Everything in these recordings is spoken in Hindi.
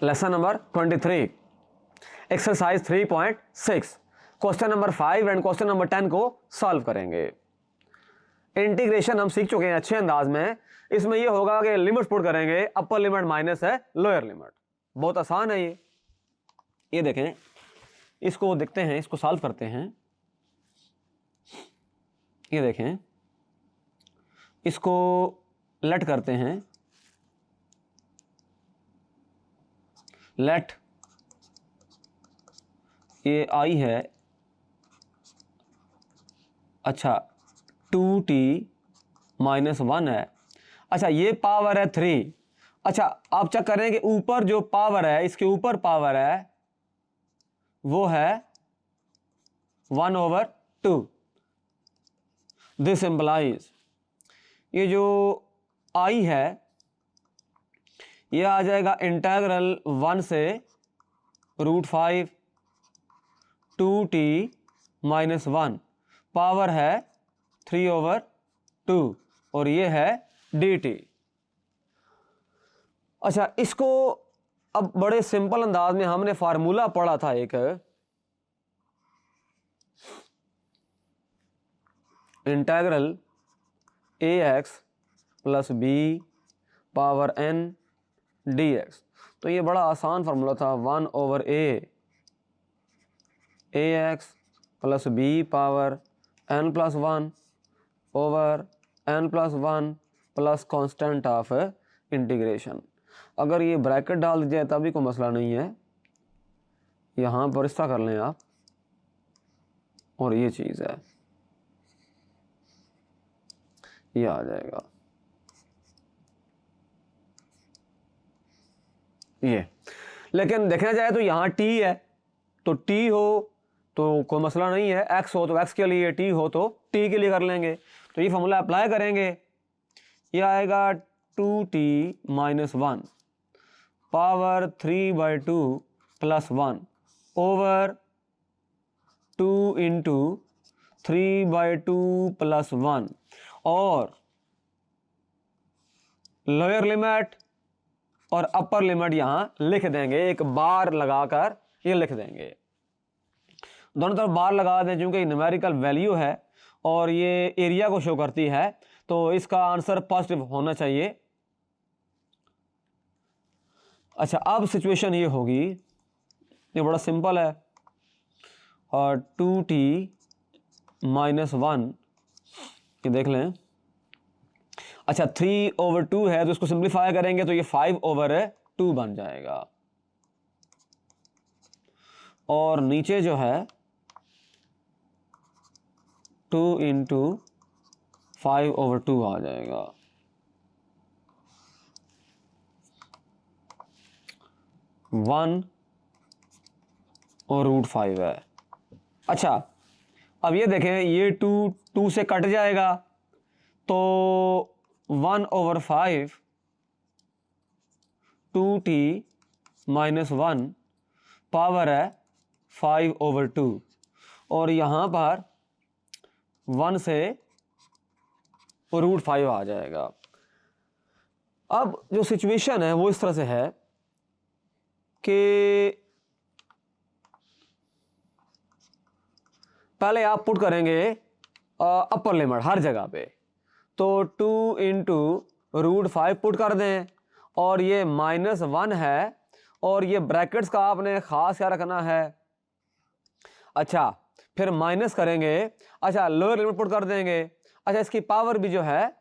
Lesson number 23 exercise 3.6 question number 5 and question number 10 को सॉल्व करेंगे। इंटीग्रेशन हम सीख चुके हैं अच्छे अंदाज में। इसमें यह होगा कि लिमिट पुट करेंगे, अपर लिमिट माइनस है लोअर लिमिट। बहुत आसान है ये देखें, इसको देखते हैं, इसको सॉल्व करते हैं। ये देखें, इसको लेट करते हैं, लेट ये आई है, अच्छा 2t माइनस 1 है, अच्छा ये पावर है 3। अच्छा आप चेक करें कि ऊपर जो पावर है, इसके ऊपर पावर है वो है 1/2। दिस इम्प्लाइज ये जो आई है ये आ जाएगा इंटीग्रल 1 से √5 2t माइनस 1, पावर है 3/2 और ये है dt। अच्छा इसको अब बड़े सिंपल अंदाज में हमने फार्मूला पढ़ा था एक, integral ax plus b power n dx। तो ये बड़ा आसान फार्मूला था, 1/a ax plus b power n plus 1 over n plus 1 plus constant of integration. अगर ये ब्रैकेट डाल दीजिए तभी कोई मसला नहीं है, यहाँ पर इस तरह कर लें आप, और ये चीज़ है, ये आ जाएगा ये। लेकिन देखा जाए तो यहाँ t है, तो t हो तो कोई मसला नहीं है, x हो तो x के लिए, t हो तो t के लिए कर लेंगे। तो ये फॉर्मूला अप्लाई करेंगे, ये आएगा 2t minus 1 power 3/2 plus 1 over 2 into 3/2 plus 1 और लोअर लिमिट और अपर लिमिट यहाँ लिख देंगे, एक बार लगाकर ये लिख देंगे, दोनों तरफ बार लगा दें क्योंकि न्यूमेरिकल वैल्यू है और ये एरिया को शो करती है, तो इसका आंसर पॉजिटिव होना चाहिए। अच्छा अब सिचुएशन ये होगी, ये बड़ा सिंपल है, और 2t माइनस 1 ये देख लें, अच्छा 3/2 है तो इसको सिंप्लीफाई करेंगे तो ये 5/2 बन जाएगा, और नीचे जो है 2 इंटू 5/2 आ जाएगा। वन और √5 है। अच्छा अब ये देखें, ये 2 से कट जाएगा तो 1/5 2t माइनस 1 पावर है 5/2 और यहाँ पर 1 से √5 आ जाएगा। अब जो सिचुएशन है वो इस तरह से है कि पहले आप पुट करेंगे अपर लिमिट हर जगह पे, तो 2 इंटू √5 पुट कर दें, और ये -1 है और ये ब्रैकेट्स का आपने ख़ास क्या रखना है। अच्छा फिर माइनस करेंगे, अच्छा लोअर लिमिट पुट कर देंगे, अच्छा इसकी पावर भी जो है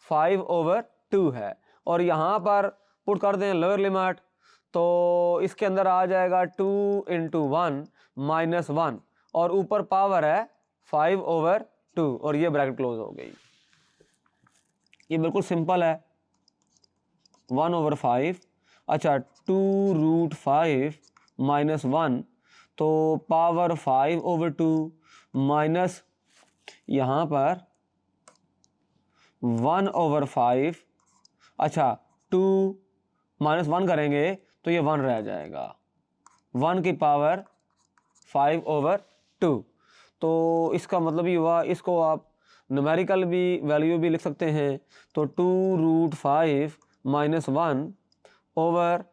5/2 है और यहाँ पर पुट कर दें लोअर लिमिट, तो इसके अंदर आ जाएगा 2 इंटू 1 माइनस 1 और ऊपर पावर है 5/2 और ये ब्रैकेट क्लोज हो गई। ये बिल्कुल सिंपल है, 1/5, अच्छा 2√5 माइनस 1 तो पावर 5/2 माइनस यहाँ पर 1/5, अच्छा 2 माइनस 1 करेंगे तो ये 1 रह जाएगा, 1 की पावर 5/2। तो इसका मतलब ये हुआ, इसको आप न्यूमेरिकल भी वैल्यू भी लिख सकते हैं, तो 2√5 माइनस 1 ओवर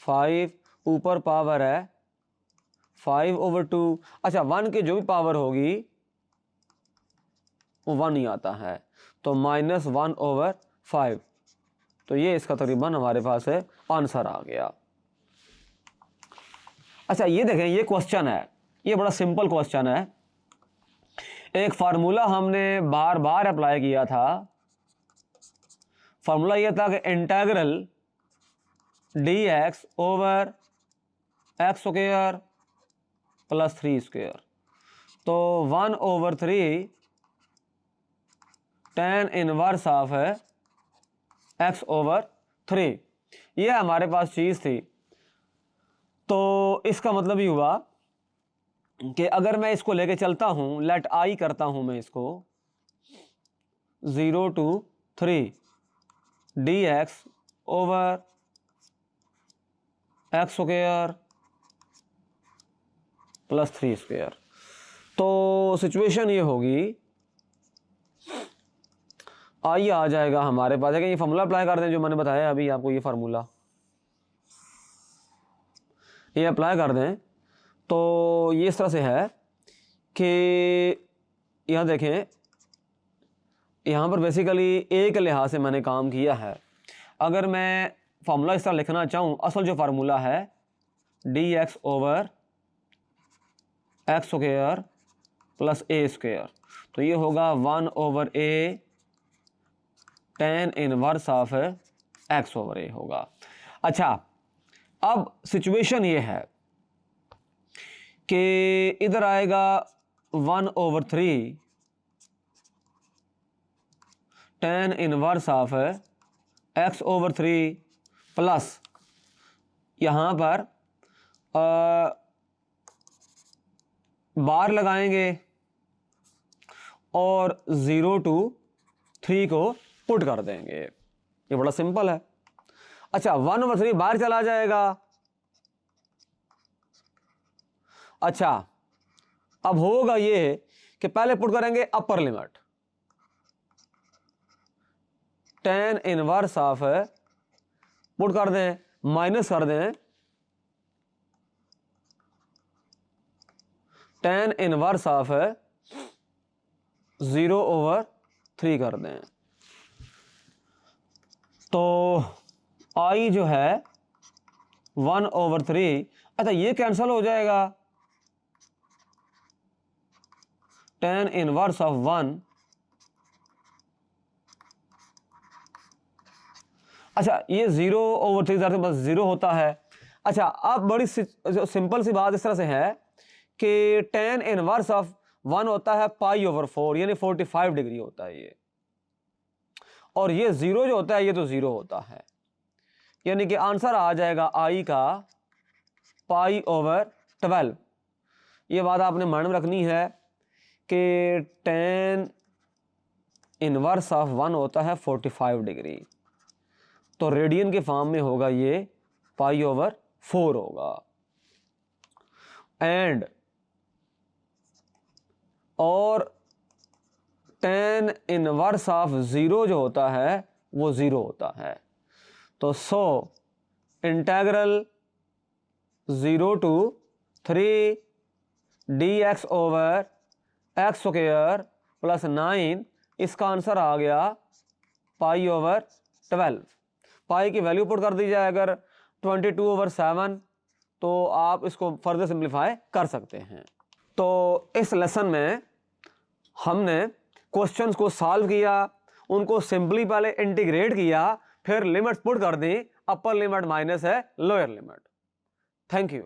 5 ऊपर पावर है 5/2। अच्छा 1 की जो भी पावर होगी वो 1 ही आता है, तो -1/5। तो ये इसका तकरीबन हमारे पास है आंसर आ गया। अच्छा ये देखें, ये क्वेश्चन है, ये बड़ा सिंपल क्वेश्चन है। एक फार्मूला हमने बार बार अप्लाई किया था। फार्मूला ये था कि इंटीग्रल dx ओवर x² + 3², तो 1/3 tan इनवर्स ऑफ x/3, ये हमारे पास चीज़ थी। तो इसका मतलब ही हुआ कि अगर मैं इसको लेके चलता हूँ, लेट आई करता हूँ मैं इसको 0 to 3 dx ओवर x² + 3², तो सिचुएशन ये होगी, आई आ जाएगा हमारे पास। है ये फार्मूला अप्लाई कर दें जो मैंने बताया अभी आपको, ये फार्मूला ये अप्लाई कर दें तो ये इस तरह से है कि यहाँ देखें, यहाँ पर बेसिकली ए के लिहाज से मैंने काम किया है। अगर मैं फार्मूला इस तरह लिखना चाहूँ, असल जो फार्मूला है dx ओवर x² + a², तो ये होगा 1/a tan inverse of x/a होगा। अच्छा अब सिचुएशन ये है कि इधर आएगा 1/3 tan inverse of x/3 plus यहाँ पर बार लगाएंगे और 0 to 3 को पुट कर देंगे। ये बड़ा सिंपल है। अच्छा 1/3 बाहर चला जाएगा। अच्छा अब होगा ये कि पहले पुट करेंगे upper limit tan inverse of, put कर दें, माइनस कर दें tan इनवर्स ऑफ 0/3 कर दें, तो आई जो है 1/3। अच्छा ये कैंसिल हो जाएगा, tan इनवर्स ऑफ 1। अच्छा ये 0/3 बस 0 होता है। अच्छा अब बड़ी सिंपल सी बात इस तरह से है कि tan इनवर्स ऑफ 1 होता है π/4 यानी 45 डिग्री होता है ये, और ये 0 जो होता है ये तो 0 होता है, यानी कि आंसर आ जाएगा आई का π/12। ये बात आपने माइंड में रखनी है कि tan इनवर्स ऑफ 1 होता है 45 डिग्री, तो रेडियन के फॉर्म में होगा ये π/4 होगा। एंड और tan इनवर्स ऑफ 0 जो होता है वो 0 होता है, तो so integral 0 to 3 dx over x² + 9, इसका आंसर आ गया π/12। पाई की वैल्यू पुट कर दी जाए अगर 22/7, तो आप इसको फर्दर सिंप्लीफाई कर सकते हैं। तो इस लेसन में हमने क्वेश्चंस को सॉल्व किया, उनको सिंपली पहले इंटीग्रेट किया, फिर लिमिट्स पुट कर दी, अपर लिमिट माइनस है लोअर लिमिट। Thank you.